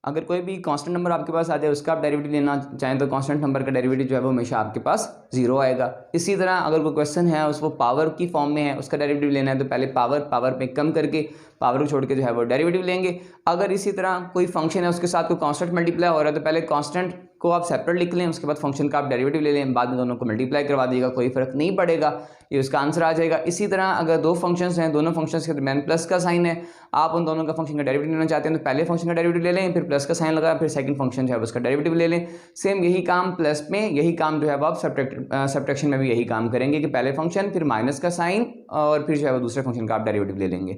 अगर कोई भी कांस्टेंट नंबर आपके पास आ जाए उसका आप डेरिवेटिव लेना चाहें तो कांस्टेंट नंबर का डेरिवेटिव जो है वो हमेशा आपके पास 0 आएगा। इसी तरह अगर कोई क्वेश्चन है उसको पावर की फॉर्म में है, उसका डेरिवेटिव लेना है तो पहले पावर में कम करके पावर को छोड़ के जो है वो डेरिवेटिव लेंगे। अगर इसी तरह कोई फंक्शन है उसके साथ कोई कांस्टेंट मल्टीप्लाई हो रहा है तो पहले कांस्टेंट को आप सेपरेट लिख लें, उसके बाद फंक्शन का आप डेरिवेटिव ले लें, बाद में दोनों को मल्टीप्लाई करवा दीजिएगा, कोई फर्क नहीं पड़ेगा, ये उसका आंसर आ जाएगा। इसी तरह अगर दो फंक्शंस हैं, दोनों फंक्शंस के दरमियान प्लस का साइन है, आप उन दोनों का फंक्शन का डेरिवेटिव लेना चाहते हैं तो पहले फंक्शन का डेरिवेटिव ले लें, फिर प्लस का साइन लगा, फिर सेकंड फंक्शन जो है उसका डेरिवेटिव ले लें। सेम यही काम प्लस में, यही काम जो है वो आप सब्ट्रैक्शन में भी यही काम करेंगे कि पहले फंक्शन फिर माइनस का साइन और फिर जो है वो दूसरे फंक्शन का आप डेरिवेटिव ले लेंगे।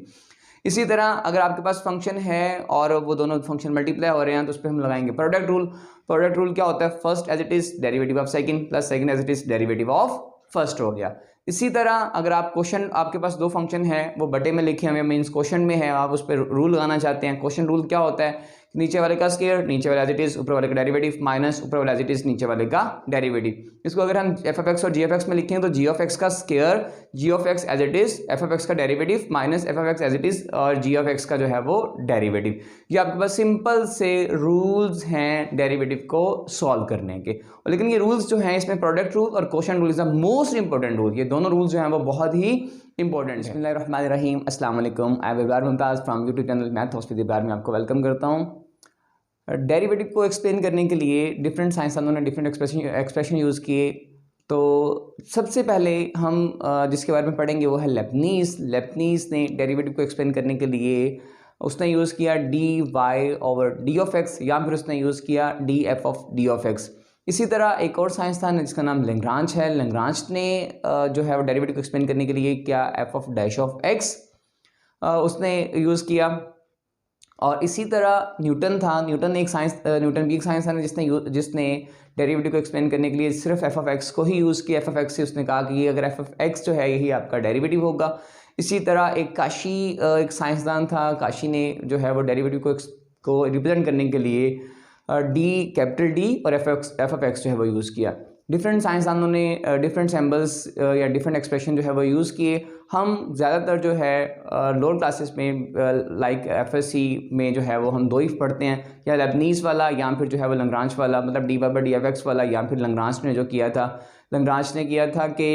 इसी तरह अगर आपके पास फंक्शन है और वो दोनों फंक्शन मल्टीप्लाई हो रहे हैं तो उस पर हम लगाएंगे प्रोडक्ट रूल। प्रोडक्ट रूल क्या होता है? First as it is derivative of second plus second as it is derivative of first हो गया। इसी तरह अगर आप क्वेश्चन, आपके पास दो फंक्शन है वो बटे में लिखे हुए मीन्स क्वेश्चन में है, आप उस पर रूल लगाना चाहते हैं। क्वेश्चन रूल क्या होता है? नीचे वाले का स्क्वायर, नीचे वाला एज इट इज, ऊपर वाले का डेरिवेटिव माइनस ऊपर वाला एज इट इज, नीचे वाले का डेरिवेटिव। इसको अगर हम एफ ऑफ एक्स और जी ऑफ एक्स में लिखें तो जी ऑफ एक्स का square, g of x as it is, f of x का derivative minus f of x as it is और जी ऑफ एक्स का जो है वो डेरिवेटिव। ये आपके पास सिंपल से रूल्स हैं डेरिवेटिव को सॉल्व करने के। लेकिन ये रूल्स जो हैं इसमें प्रोडक्ट रूल और quotient rule is the most important rule. ये दोनों रूल्स जो हैं वो बहुत ही इंपॉर्टेंट है। बिस्मिल्लाहिर्रहमानिर्रहीम, अस्सलाम वालेकुम, I am Ibrar Mumtaz from YouTube channel math hospital Ibrar में आपको वेलकम करता हूँ। डेरिवेटिव को एक्सप्लेन करने के लिए डिफरेंट साइंसदानों ने डिफरेंट एक्सप्रेशन यूज़ किए। तो सबसे पहले हम जिसके बारे में पढ़ेंगे वो है लेबनीज़। लेबनीज़ ने डेरिवेटिव को एक्सप्लेन करने के लिए उसने यूज़ किया d y over d of x या फिर उसने यूज़ किया d f of d of x. इसी तरह एक और साइंसदान है जिसका नाम लैग्रांज है। लैग्रांज ने जो है वो डेरिवेटिव को एक्सप्लेन करने के लिए क्या F of dash of x उसने यूज़ किया। और इसी तरह न्यूटन था, न्यूटन भी एक साइंसदान है जिसने डेरिवेटिव को एक्सप्लेन करने के लिए सिर्फ एफ ऑफ एक्स को ही यूज़ किया। एफ ऑफ एक्स से उसने कहा कि अगर एफ ऑफ एक्स जो है यही आपका डेरिवेटिव होगा। इसी तरह एक काशी एक साइंसदान था, काशी ने जो है वो डेरिवेटिव को रिप्रेजेंट करने के लिए डी कैपिटल डी और एफ ऑफ एक्स जो है वो यूज़ किया। डिफरेंट साइंसदानों ने डिफरेंट सिंबल्स या डिफरेंट एक्सप्रेशन जो है वो यूज़ किए। हम ज़्यादातर जो है लोअर क्लासेस में लाइक एफएससी में जो है वो हम दो ही पढ़ते हैं, या लेबनीज़ वाला या फिर जो है वो लैग्रांज वाला, मतलब D by D F x वाला, या फिर लैग्रांज ने जो किया था, लैग्रांज ने किया था कि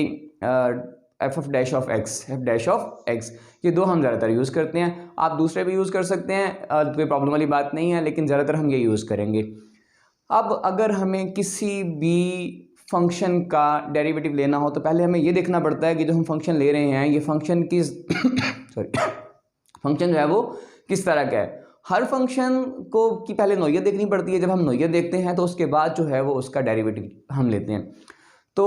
F of dash of x, F dash of x, ये दो हम ज़्यादातर यूज़ करते हैं। आप दूसरे भी यूज़ कर सकते हैं, कोई प्रॉब्लम वाली बात नहीं है, लेकिन ज़्यादातर हम ये यूज़ करेंगे। अब अगर हमें किसी भी फंक्शन का डेरिवेटिव लेना हो तो पहले हमें ये देखना पड़ता है कि जो हम फंक्शन ले रहे हैं ये फंक्शन किस फंक्शन जो है वो किस तरह का है। हर फंक्शन को की पहले नोयत देखनी पड़ती है। जब हम नोयत देखते हैं तो उसके बाद जो है वो उसका डेरिवेटिव हम लेते हैं। तो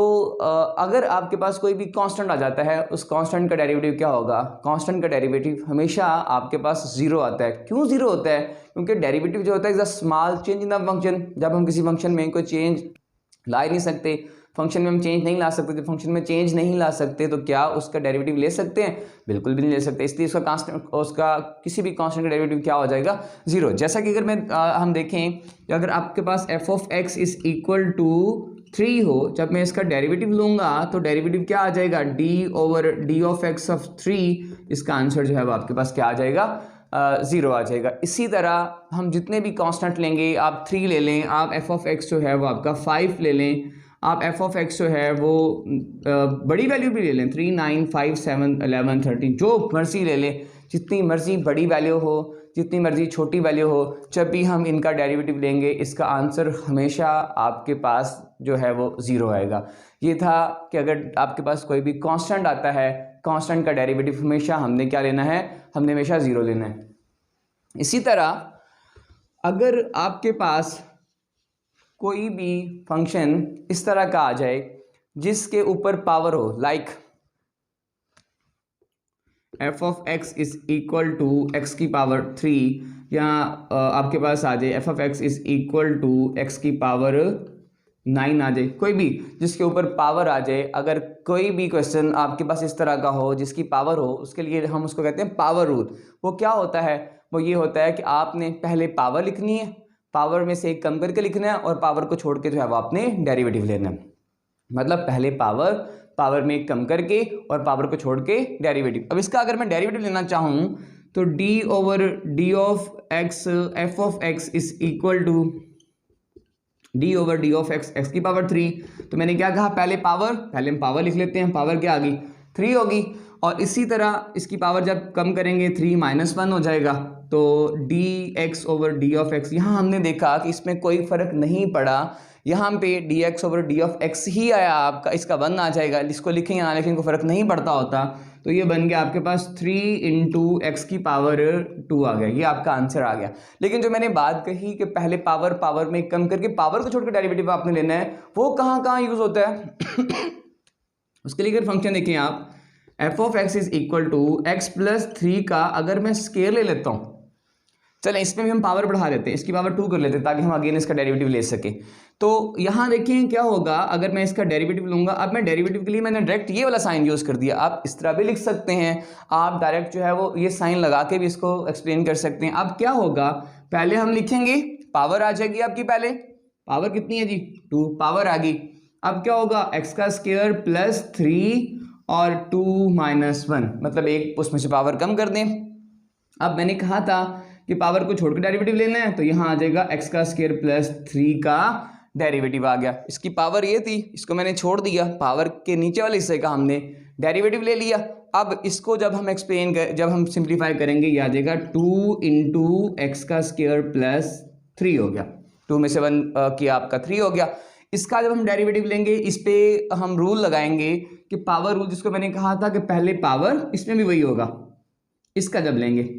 अगर आपके पास कोई भी कांस्टेंट आ जाता है, उस कांस्टेंट का डेरिवेटिव क्या होगा? कांस्टेंट का डेरिवेटिव हमेशा आपके पास जीरो आता है। क्यों जीरो होता है? क्योंकि डेरिवेटिव जो होता है is a small change in the function. जब हम किसी फंक्शन में कोई चेंज ला ही नहीं सकते, फंक्शन में हम चेंज नहीं ला सकते, तो फंक्शन में चेंज नहीं ला सकते तो क्या उसका डेरिवेटिव ले सकते हैं? बिल्कुल भी नहीं ले सकते। इसलिए उसका किसी भी कांस्टेंट का डेरिवेटिव क्या हो जाएगा? जीरो। जैसा कि अगर हम देखें, अगर आपके पास f of x is equal to 3 हो, जब मैं इसका डेरिवेटिव लूंगा तो डेरिवेटिव क्या आ जाएगा? D over d of x of 3। इसका आंसर जो है वो आपके पास क्या आ जाएगा? ज़ीरो आ जाएगा। इसी तरह हम जितने भी कांस्टेंट लेंगे, आप 3 ले लें, आप एफ ऑफ एक्स जो है वो आपका 5 ले लें, आप एफ ऑफ एक्स जो है वो बड़ी वैल्यू भी ले लें, 3, 9, 5, 7, 11, 13, जो मर्जी ले लें, जितनी मर्जी बड़ी वैल्यू हो, जितनी मर्जी छोटी वैल्यू हो, जब भी हम इनका डेरिवेटिव लेंगे इसका आंसर हमेशा आपके पास जो है वो ज़ीरो आएगा। ये था कि अगर आपके पास कोई भी कांस्टेंट आता है, कांस्टेंट का डेरिवेटिव हमेशा हमने क्या लेना है? हमने हमेशा ज़ीरो लेना है। इसी तरह अगर आपके पास कोई भी फंक्शन इस तरह का आ जाए जिसके ऊपर पावर हो, like f of x is equal to x की पावर 3, या आपके पास आ जाए f of x is equal to x की पावर 9 आ जाए, कोई भी जिसके ऊपर पावर आ जाए। अगर कोई भी क्वेश्चन आपके पास इस तरह का हो जिसकी पावर हो, उसके लिए हम उसको कहते हैं पावर रूल। वो क्या होता है? वो ये होता है कि आपने पहले पावर लिखनी है, पावर में से एक कम करके लिखना है और पावर को छोड़ के जो है वो आपने डेरिवेटिव लेना है। मतलब पहले पावर में एक कम करके और पावर को छोड़ के डेरिवेटिव। अब इसका अगर मैं डेरिवेटिव लेना चाहूँ तो d over d of x f of x is equal to d over d of x x की पावर 3। तो मैंने क्या कहा, पहले हम पावर लिख लेते हैं, पावर क्या आ गई 3 होगी, और इसी तरह इसकी पावर जब कम करेंगे 3 - 1 हो जाएगा, तो D x over d of x. यहाँ हमने देखा कि इसमें कोई फर्क नहीं पड़ा, यहाँ पे d x over d of x ही आया आपका, इसका 1 आ जाएगा, इसको लिखें या ना लिखें को फर्क नहीं पड़ता होता। तो ये बन गया आपके पास 3 × x की पावर 2 आ गया, ये आपका आंसर आ गया। लेकिन जो मैंने बात कही कि पहले पावर में कम करके पावर को छोड़कर डेरिवेटिव आपने लेना है, वो कहाँ यूज होता है उसके लिए अगर फंक्शन देखें आप, f of x is equal to x plus 3 का अगर मैं स्केयर ले लेता हूँ, चलें इसमें भी हम पावर बढ़ा देते हैं, इसकी पावर 2 कर लेते हैं ताकि हम अगेन इसका डेरिवेटिव ले सके। तो यहाँ देखें क्या होगा, अगर मैं इसका डेरिवेटिव लूंगा, अब मैं डेरिवेटिव के लिए मैंने डायरेक्ट ये वाला साइन यूज कर दिया, आप इस तरह भी लिख सकते हैं, आप डायरेक्ट जो है वो ये साइन लगा के भी इसको एक्सप्लेन कर सकते हैं। अब क्या होगा, पहले हम लिखेंगे, पावर आ जाएगी आपकी, पहले पावर कितनी है जी 2, पावर आ गई। अब क्या होगा, एक्स का स्क्वायर प्लस 3 और 2 - 1, मतलब एक उसमें से पावर कम कर दें। अब मैंने कहा था कि पावर को छोड़कर डेरिवेटिव लेना है, तो यहाँ आ जाएगा एक्स का स्क्वायर प्लस 3 का डेरिवेटिव आ गया। इसकी पावर ये थी, इसको मैंने छोड़ दिया, पावर के नीचे वाले हिस्से का हमने डेरिवेटिव ले लिया। अब इसको जब हम सिंप्लीफाई करेंगे, ये आ जाएगा 2 × एक्स का स्क्वायर प्लस 3 हो गया, 2 में से 1 किया आपका 3 हो गया। इसका जब हम डेरिवेटिव लेंगे, इस पे हम रूल लगाएंगे कि पावर रूल, जिसको मैंने कहा था कि पहले पावर, इसमें भी वही होगा, इसका जब लेंगे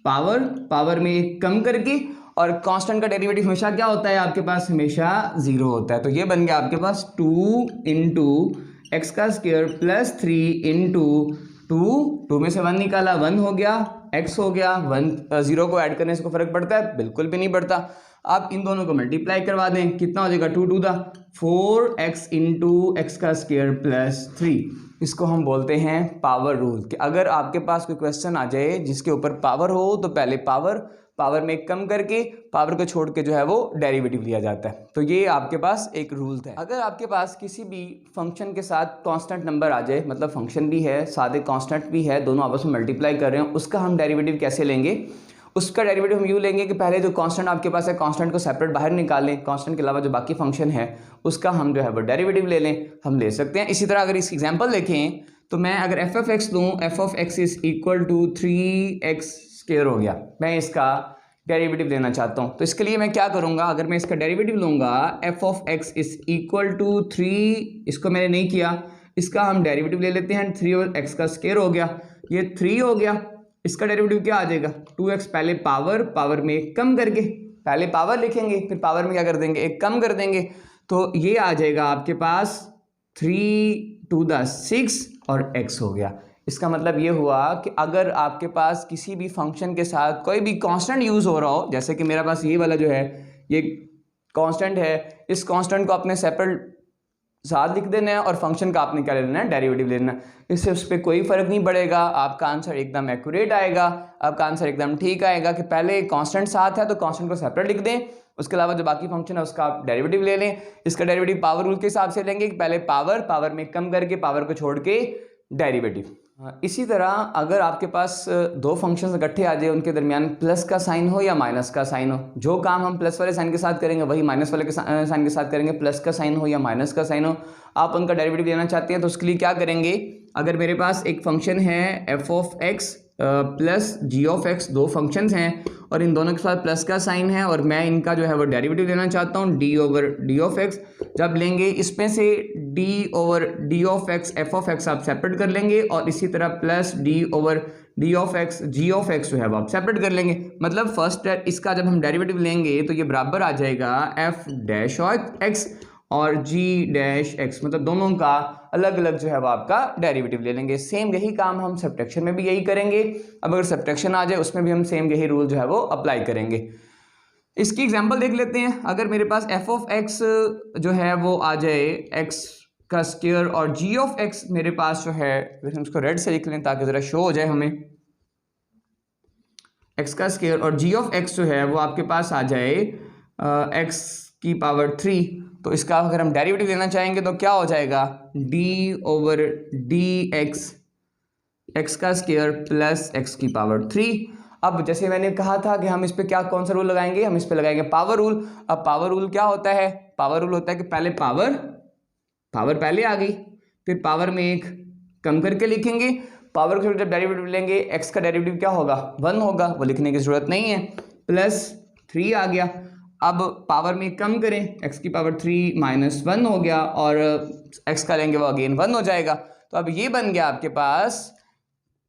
पावर में एक कम करके, और कांस्टेंट का डेरिवेटिव हमेशा क्या होता है आपके पास, हमेशा 0 होता है। तो ये बन गया आपके पास 2 × एक्स का स्क्वायर प्लस 3 × 2 में से 1 निकाला, 1 हो गया, x हो गया 1, 0 को ऐड करने से कोई फर्क पड़ता है, बिल्कुल भी नहीं पड़ता। आप इन दोनों को मल्टीप्लाई करवा दें, कितना हो जाएगा 2 × 4x × एक्स का स्क्वायर प्लस 3। इसको हम बोलते हैं पावर रूल, कि अगर आपके पास कोई क्वेश्चन आ जाए जिसके ऊपर पावर हो, तो पहले पावर में कम करके, पावर को छोड़ के जो है वो डेरिवेटिव लिया जाता है। तो ये आपके पास एक रूल है। अगर आपके पास किसी भी फंक्शन के साथ कांस्टेंट नंबर आ जाए, मतलब फंक्शन भी है सादे कांस्टेंट भी है, दोनों आपस में मल्टीप्लाई कर रहे हैं, उसका हम डेरिवेटिव कैसे लेंगे, उसका डेरिवेटिव हम यूँ लेंगे कि पहले जो कांस्टेंट आपके पास है, कांस्टेंट को सेपरेट बाहर निकाल लें, कांस्टेंट के अलावा जो बाकी फंक्शन है उसका हम जो है वो डेरिवेटिव ले लें, हम ले सकते हैं। इसी तरह अगर इस एग्जांपल देखें, तो मैं अगर एफ ऑफ एक्स लूँ, f of x is equal to 3x square हो गया, मैं इसका डेरिवेटिव लेना चाहता हूँ। तो इसके लिए मैं क्या करूँगा, अगर मैं इसका डेरिवेटिव लूँगा, f of x is equal to 3, इसको मैंने नहीं किया, इसका हम डेरिवेटिव ले लेते हैं, 3 और x का स्क्वायर हो गया, ये 3 हो गया, इसका डेरिवेटिव क्या आ जाएगा 2x, पहले पावर में एक कम करके, पहले पावर लिखेंगे, फिर पावर में क्या कर देंगे, एक कम कर देंगे, तो ये आ जाएगा आपके पास 3 × 6 और x हो गया। इसका मतलब ये हुआ कि अगर आपके पास किसी भी फंक्शन के साथ कोई भी कांस्टेंट यूज़ हो रहा हो, जैसे कि मेरे पास ये वाला जो है ये कांस्टेंट है, इस कांस्टेंट को आपने सेपरेट साथ लिख देना है और फंक्शन का आपने क्या लेना है, डेरिवेटिव लेना है। इससे उस पर कोई फ़र्क नहीं पड़ेगा, आपका आंसर एकदम एक्यूरेट आएगा, आपका आंसर एकदम ठीक आएगा कि पहले कांस्टेंट साथ है तो कांस्टेंट को सेपरेट लिख दें, उसके अलावा जो बाकी फंक्शन है उसका आप डेरिवेटिव ले लें। इसका डेरिवेटिव पावर रूल के हिसाब से लेंगे कि पहले पावर में कम करके, पावर को छोड़ के डेरिवेटिव। इसी तरह अगर आपके पास दो फंक्शंस इकट्ठे आ जाए, उनके दरमियान प्लस का साइन हो या माइनस का साइन हो, जो काम हम प्लस वाले साइन के साथ करेंगे वही माइनस वाले के साइन के साथ करेंगे, प्लस का साइन हो या माइनस का साइन हो, आप उनका डेरिवेटिव लेना चाहते हैं तो उसके लिए क्या करेंगे, अगर मेरे पास एक फंक्शन है f of x plus g of x, दो फंक्शंस हैं और इन दोनों के साथ प्लस का साइन है और मैं इनका जो है वो डेरिवेटिव लेना चाहता हूँ d over d of x. जब लेंगे इसमें से d over d of x f of x आप सेपरेट कर लेंगे और इसी तरह plus d over d of x g of x जो है वो आप सेपरेट कर लेंगे। मतलब फर्स्ट इसका जब हम डेरिवेटिव लेंगे तो ये बराबर आ जाएगा एफ डैश एक्स और जी डैश एक्स, मतलब दोनों का अलग अलग जो है वो आपका डेरिवेटिव ले लेंगे। सेम यही काम हम सब्ट्रैक्शन में भी यही करेंगे। अब अगर सब्ट्रैक्शन आ जाए उसमें भी हम सेम यही रूल जो है वो अप्लाई करेंगे। इसकी एग्जांपल देख लेते हैं। अगर मेरे पास एफ ऑफ एक्स जो है वो आ जाए एक्स का स्क्वायर और जी ऑफ एक्स मेरे पास जो है, हम उसको रेड से लिख लें ताकि ज़रा शो हो जाए हमें, एक्स का स्क्वायर और जी ऑफ एक्स जो है वो आपके पास आ जाए एक्स की पावर 3, तो इसका अगर हम डेरिवेटिव लेना चाहेंगे तो क्या हो जाएगा, D over D x x का स्क्वायर प्लस एक्स की पावर 3। अब जैसे मैंने कहा था कि हम इस पे क्या कौन सा रूल लगाएंगे, हम इस पे लगाएंगे पावर रूल। अब पावर रूल क्या होता है, पावर रूल होता है कि पहले पावर पहले आ गई, फिर पावर में एक कम करके लिखेंगे, पावर को जब डेरिवेटिव लेंगे एक्स का डेरिवेटिव क्या होगा 1 होगा, वो लिखने की जरूरत नहीं है, प्लस 3 आ गया। अब पावर में कम करें, एक्स की पावर 3 माइनस 1 हो गया और एक्स का लेंगे वो अगेन 1 हो जाएगा। तो अब ये बन गया आपके पास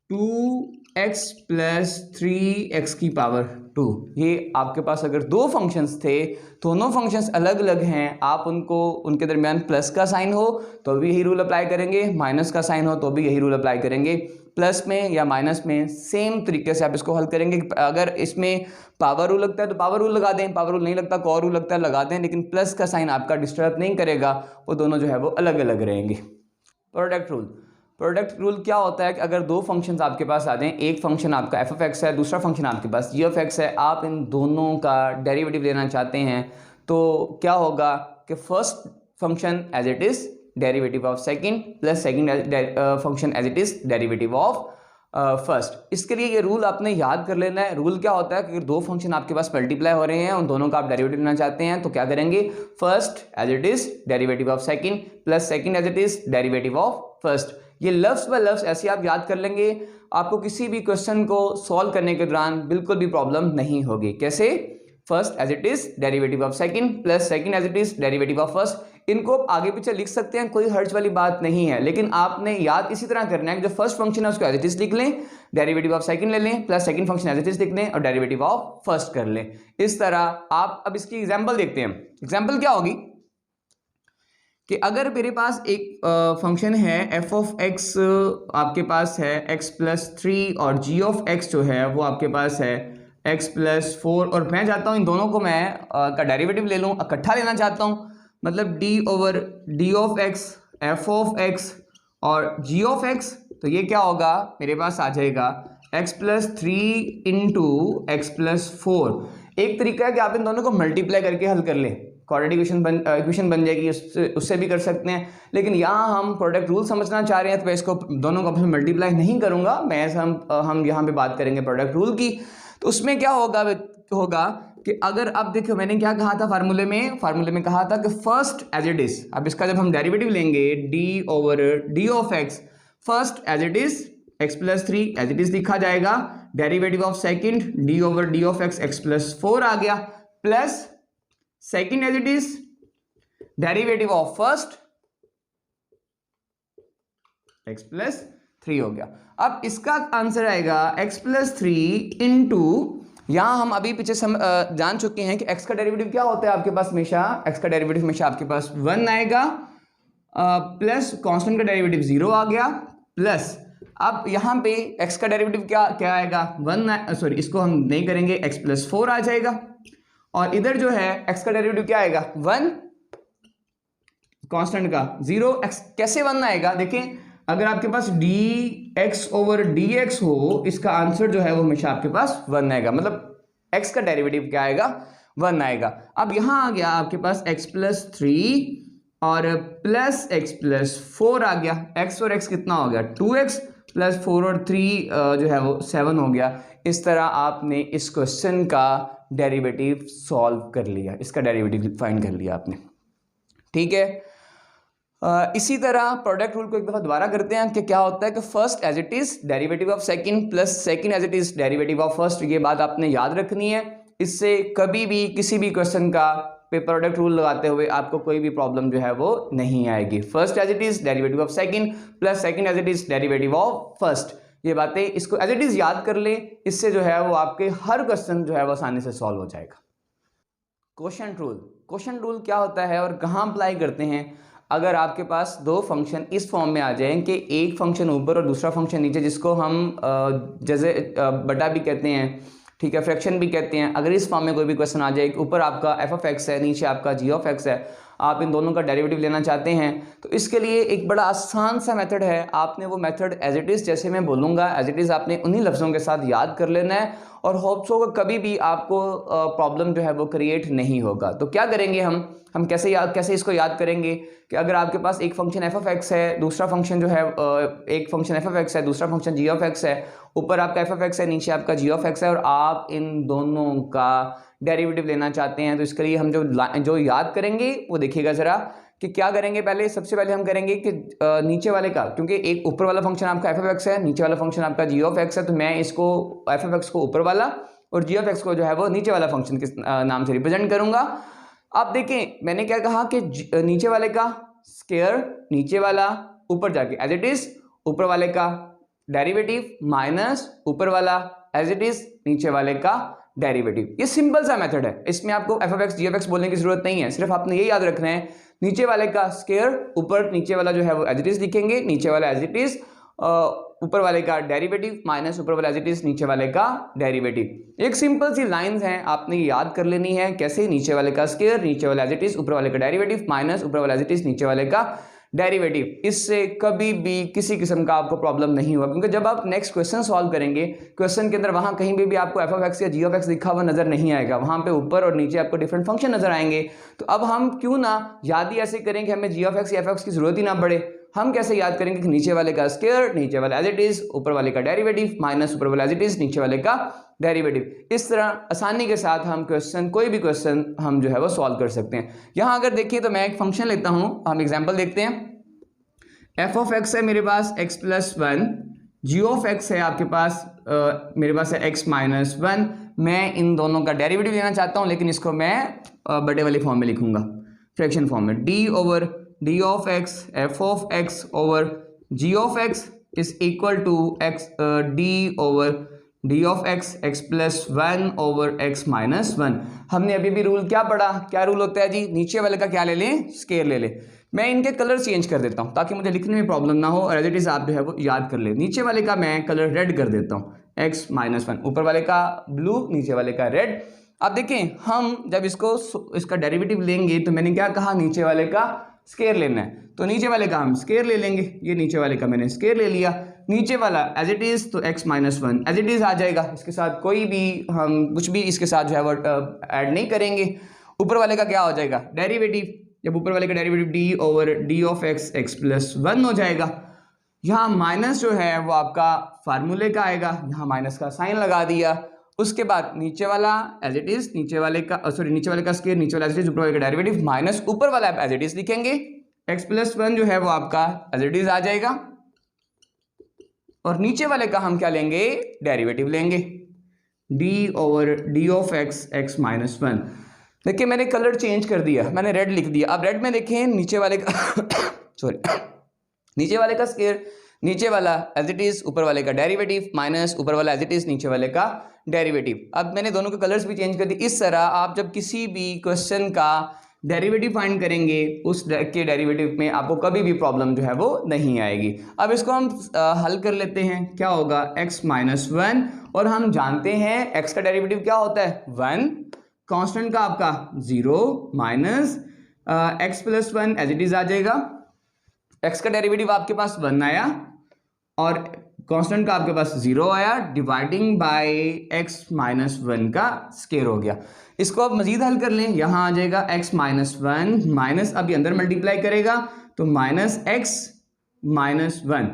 2x प्लस 3x की पावर 2। ये आपके पास अगर दो फंक्शंस थे, दोनों फंक्शंस अलग अलग हैं, आप उनको उनके दरमियान प्लस का साइन हो तो भी यही रूल अप्लाई करेंगे, माइनस का साइन हो तो भी यही रूल अप्लाई करेंगे। प्लस में या माइनस में सेम तरीके से आप इसको हल करेंगे। अगर इसमें पावर रूल लगता है तो पावर रूल लगा दें, पावर रूल नहीं लगता कोई और रूल लगता है लगा दें, लेकिन प्लस का साइन आपका डिस्टर्ब नहीं करेगा, वो दोनों जो है वो अलग अलग रहेंगे। प्रोडक्ट रूल, प्रोडक्ट रूल क्या होता है कि अगर दो फंक्शंस आपके पास आ जाएं, एक फंक्शन आपका एफ ऑफ एक्स है, दूसरा फंक्शन आपके पास जी ऑफ एक्स है, आप इन दोनों का डेरिवेटिव लेना चाहते हैं तो क्या होगा कि first function as it is derivative of second plus second function as it is derivative of first. इसके लिए ये रूल आपने याद कर लेना है। रूल क्या होता है कि अगर दो फंक्शन आपके पास मल्टीप्लाई हो रहे हैं, उन दोनों का आप डेरिवेटिव लेना चाहते हैं तो क्या करेंगे, first as it is derivative of second plus second as it is derivative of first. ये लफ्ज़ ब लफ्ज़ ऐसे आप याद कर लेंगे, आपको किसी भी क्वेश्चन को सॉल्व करने के दौरान बिल्कुल भी प्रॉब्लम नहीं होगी। कैसे, first as it is derivative of second plus second as it is derivative of first. इनको आप आगे पीछे लिख सकते हैं, कोई हर्ज वाली बात नहीं है, लेकिन आपने याद इसी तरह करना है कि जो फर्स्ट फंक्शन है उसको एज इट इज लिख लें, डेरिवेटिव ऑफ सेकंड ले लें, plus second function as it is लिख लें और डेरिवेटिव ऑफ फर्स्ट कर लें। इस तरह आप अब इसकी एग्जांपल देखते हैं। एग्जांपल क्या होगी कि अगर मेरे पास एक फंक्शन है एफ ऑफ एक्स, आपके पास है एक्स प्लस 3 और जी ऑफ एक्स जो है वो आपके पास है एक्स प्लस 4, और मैं चाहता हूँ इन दोनों को मैं का डेरिवेटिव ले लूँ, इकट्ठा लेना चाहता हूँ, मतलब D over d of x f of x और जी ऑफ एक्स। तो ये क्या होगा, मेरे पास आ जाएगा x plus 3 into x plus 4। एक तरीका है कि आप इन दोनों को मल्टीप्लाई करके हल कर लें, क्वाड्रेटिक इक्वेशन बन जाएगी, उससे भी कर सकते हैं, लेकिन यहाँ हम प्रोडक्ट रूल समझना चाह रहे हैं तो मैं इसको दोनों को आपस में मल्टीप्लाई नहीं करूँगा, मैं हम यहाँ पे बात करेंगे प्रोडक्ट रूल की। तो उसमें क्या होगा कि अगर आप देखो मैंने क्या कहा था फार्मूले में कहा था कि फर्स्ट एज इट इज, अब इसका जब हम डेरिवेटिव लेंगे d over d of x, first as it is x plus 3 as it is लिखा जाएगा, derivative of second d over d of x x plus 4 आ गया, plus second as it is derivative of first x plus 3 हो गया। अब इसका answer आएगा x plus 3 into, यहां हम अभी पीछे जान चुके हैं कि x का डेरिवेटिव क्या होता है आपके पास, हमेशा x का डेरिवेटिव हमेशा आपके पास 1 आएगा, प्लस कांस्टेंट का डेरिवेटिव 0 आ गया, प्लस अब यहां पे x का डेरिवेटिव क्या आएगा 1, सॉरी इसको हम नहीं करेंगे, x प्लस 4 आ जाएगा, और इधर जो है x का डेरिवेटिव क्या आएगा 1, कांस्टेंट का 0, x कैसे 1 आएगा, देखें अगर आपके पास dx ओवर dx हो, इसका आंसर जो है वो हमेशा आपके पास 1 आएगा, मतलब x का डेरिवेटिव क्या आएगा 1 आएगा। अब यहां आ गया आपके पास x प्लस 3 और प्लस x प्लस 4 आ गया, x और x कितना हो गया 2x प्लस 4 और 3 जो है वो 7 हो गया। इस तरह आपने इस क्वेश्चन का डेरिवेटिव सॉल्व कर लिया, इसका डेरिवेटिव फाइंड कर लिया आपने, ठीक है। इसी तरह प्रोडक्ट रूल को एक दफ़ा दोबारा करते हैं कि क्या होता है कि first as it is derivative of second plus second as it is derivative of first. ये बात आपने याद रखनी है, इससे कभी भी किसी भी क्वेश्चन का पे प्रोडक्ट रूल लगाते हुए आपको कोई भी प्रॉब्लम जो है वो नहीं आएगी। First as it is derivative of second plus second as it is derivative of first, ये बातें इसको एज इट इज याद कर लें, इससे जो है वो आपके हर क्वेश्चन जो है वो आसानी से सॉल्व हो जाएगा। क्वोशंट रूल, क्वोशंट रूल क्या होता है और कहाँ अप्लाई करते हैं, अगर आपके पास दो फंक्शन इस फॉर्म में आ जाएं कि एक फंक्शन ऊपर और दूसरा फंक्शन नीचे, जिसको हम जैसे बटा भी कहते हैं, ठीक है, फ्रैक्शन भी कहते हैं, अगर इस फॉर्म में कोई भी क्वेश्चन आ जाए, ऊपर आपका एफ ऑफ एक्स है, नीचे आपका जी ऑफ एक्स है, आप इन दोनों का डेरिवेटिव लेना चाहते हैं, तो इसके लिए एक बड़ा आसान सा मेथड है। आपने वो मेथड एज इट इज़, जैसे मैं बोलूँगा एज इट इज़ आपने उन्हीं लफ्ज़ों के साथ याद कर लेना है और होप सो कभी भी आपको प्रॉब्लम जो है वो क्रिएट नहीं होगा। तो क्या करेंगे हम कैसे इसको याद करेंगे कि अगर आपके पास एक फंक्शन एफ ऑफ एक्स है, दूसरा फंक्शन जो है एक फंक्शन एफ ऑफ एक्स है, दूसरा फंक्शन जी ऑफ एक्स है, ऊपर आपका एफ ऑफ एक्स है, नीचे आपका जी ऑफ एक्स है, और आप इन दोनों का डेरिवेटिव लेना चाहते हैं, तो इसके लिए हम जो याद करेंगे वो देखिएगा ज़रा कि क्या करेंगे। पहले सबसे पहले हम करेंगे कि नीचे वाले का, क्योंकि एक ऊपर वाला फंक्शन आपका एफ ऑफ एक्स है, नीचे वाला फंक्शन आपका जी ऑफ एक्स है, तो मैं इसको एफ ऑफ एक्स को ऊपर वाला और जी ऑफ एक्स को जो है वो नीचे वाला फंक्शन के नाम से रिप्रेजेंट करूंगा। आप देखें मैंने क्या कहा कि नीचे वाले का स्क्वायर, नीचे वाला ऊपर जाके एज इट इज ऊपर वाले का डेरिवेटिव माइनस ऊपर वाला एज इट इज नीचे वाले का डेरिवेटिव। ये सिंपल सा मेथड है, इसमें आपको f of x g of x बोलने की जरूरत नहीं है, सिर्फ आपने ये याद रखना है नीचे वाले का स्क्वायर, ऊपर नीचे वाला जो है वो एज इट इज लिखेंगे, नीचे वाला एज इट इज, ऊपर वाले का डेरिवेटिव माइनस ऊपर वाला एज इट इज नीचे वाले का डेरिवेटिव। एक सिंपल सी लाइंस हैं, आपने याद कर लेनी है कैसे, नीचे वाले का स्क्वायर, नीचे वाला एज इट इज, ऊपर वाले का डेरिवेटिव माइनस ऊपर वाला एज इट इज नीचे वाले का डेरिवेटिव। इससे कभी भी किसी किस्म का आपको प्रॉब्लम नहीं होगा, क्योंकि जब आप नेक्स्ट क्वेश्चन सॉल्व करेंगे, क्वेश्चन के अंदर वहां कहीं भी आपको एफ ऑफ एक्स या जी ऑफ एक्स लिखा हुआ नजर नहीं आएगा, वहां पे ऊपर और नीचे आपको डिफरेंट फंक्शन नजर आएंगे। तो अब हम क्यों ना याद ही ऐसे करें कि हमें जी ऑफ एक्स या एफ ऑफ एक्स की जरूरत ही ना पड़े। हम कैसे याद करेंगे कि नीचे वाले का स्क्वायर, नीचे वाला एज इट इज, ऊपर वाले का डेरिवेटिव माइनस ऊपर वाला एज इट इज, नीचे वाले का डेरिवेटिव। इस तरह आसानी के साथ हम क्वेश्चन, कोई भी क्वेश्चन हम जो है वो सॉल्व कर सकते हैं। यहां अगर देखिए तो मैं एक फंक्शन लेता हूं, हम एग्जाम्पल देखते हैं। एफ ऑफ एक्स है मेरे पास x plus one, g of x है आपके पास मेरे पास है एक्स माइनस वन। मैं इन दोनों का डेरिवेटिव लेना चाहता हूं, लेकिन इसको मैं बड़े वाले फॉर्म में लिखूंगा, फ्रैक्शन फॉर्म में। D over d of x f of x over g of x is equal to x d over d of x x plus one over x minus one. हमने अभी भी rule क्या पढ़ा, क्या rule होता है जी, नीचे वाले का क्या ले लें, स्केयर ले लें। मैं इनके कलर चेंज कर देता हूं ताकि मुझे लिखने में प्रॉब्लम ना हो, और एज इट इज आप जो है वो याद कर ले। नीचे वाले का मैं कलर रेड कर देता हूं, एक्स माइनस वन, ऊपर वाले का ब्लू, नीचे वाले का रेड। अब देखें हम जब इसका डेरिवेटिव लेंगे तो मैंने क्या कहा, नीचे वाले का स्केयर लेना है, तो नीचे वाले का हम स्केयर ले लेंगे। ये नीचे वाले का मैंने स्केयर ले लिया, नीचे वाला एज इट इज तो x minus one as it is आ जाएगा, इसके साथ कोई भी हम कुछ भी इसके साथ जो है वो ऐड नहीं करेंगे। ऊपर वाले का क्या हो जाएगा, डेरिवेटिव, जब ऊपर वाले का derivative D over d of x x plus one हो जाएगा। यहाँ माइनस जो है वो आपका फार्मूले का आएगा, यहाँ माइनस का साइन लगा दिया। उसके बाद नीचे वाला एज इट इज, नीचे वाले का नीचे वाले का स्क्वायर, नीचे वाला एज इट इज, ऊपर वाले का डेरिवेटिव माइनस ऊपर वाला एज इट इज लिखेंगे, एक्स प्लस वन जो है वो आपका एज इट इज आ जाएगा, और नीचे वाले का हम क्या लेंगे, डेरिवेटिव लेंगे, d over d of x x minus one. देखिए मैंने कलर चेंज कर दिया, मैंने रेड लिख दिया। अब रेड में देखें नीचे वाले का सॉरी नीचे वाले का स्क्वायर, नीचे वाला एज इट इज, ऊपर वाले का डेरिवेटिव माइनस ऊपर वाला एज इट इज, नीचे वाले का डेरिवेटिव। अब मैंने दोनों के कलर्स भी चेंज कर दिए। इस तरह आप जब किसी भी क्वेश्चन का डेरिवेटिव फाइंड करेंगे, उस के डेरिवेटिव में आपको कभी भी प्रॉब्लम जो है वो नहीं आएगी। अब इसको हम हल कर लेते हैं, क्या होगा, एक्स माइनस वन, और हम जानते हैं एक्स का डेरिवेटिव क्या होता है, वन, कांस्टेंट का आपका zero, minus x plus one as it is आ जाएगा। एक्स का डेरिवेटिव आपके पास वन आया और कांस्टेंट का आपके पास जीरो आया, dividing by x minus one का स्क्वायर हो गया। इसको आप मजीद हल कर लें, यहां आ जाएगा एक्स माइनस वन माइनस, अभी अंदर मल्टीप्लाई करेगा तो minus x minus one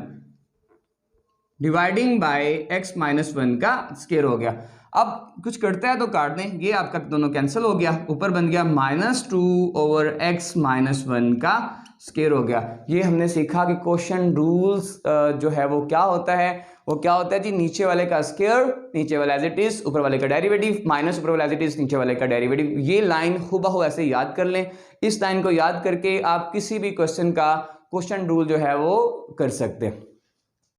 dividing by x minus one का स्क्वायर हो गया। अब कुछ करता है तो काट दें, ये आपका दोनों कैंसिल हो गया, ऊपर बन गया minus two over x minus one का स्क्वायर हो गया। ये हमने सीखा कि क्वेश्चन रूल्स जो है वो क्या होता है, वो क्या होता है जी, नीचे वाले का स्क्वायर, नीचे वाला एज इट इज, ऊपर वाले का डेरिवेटिव माइनस ऊपर वाला एज इट इज, नीचे वाले का डेरिवेटिव। ये लाइन हुबहू ऐसे याद कर लें। इस लाइन को याद करके आप किसी भी क्वेश्चन का क्वेश्चन रूल जो है वो कर सकते हैं।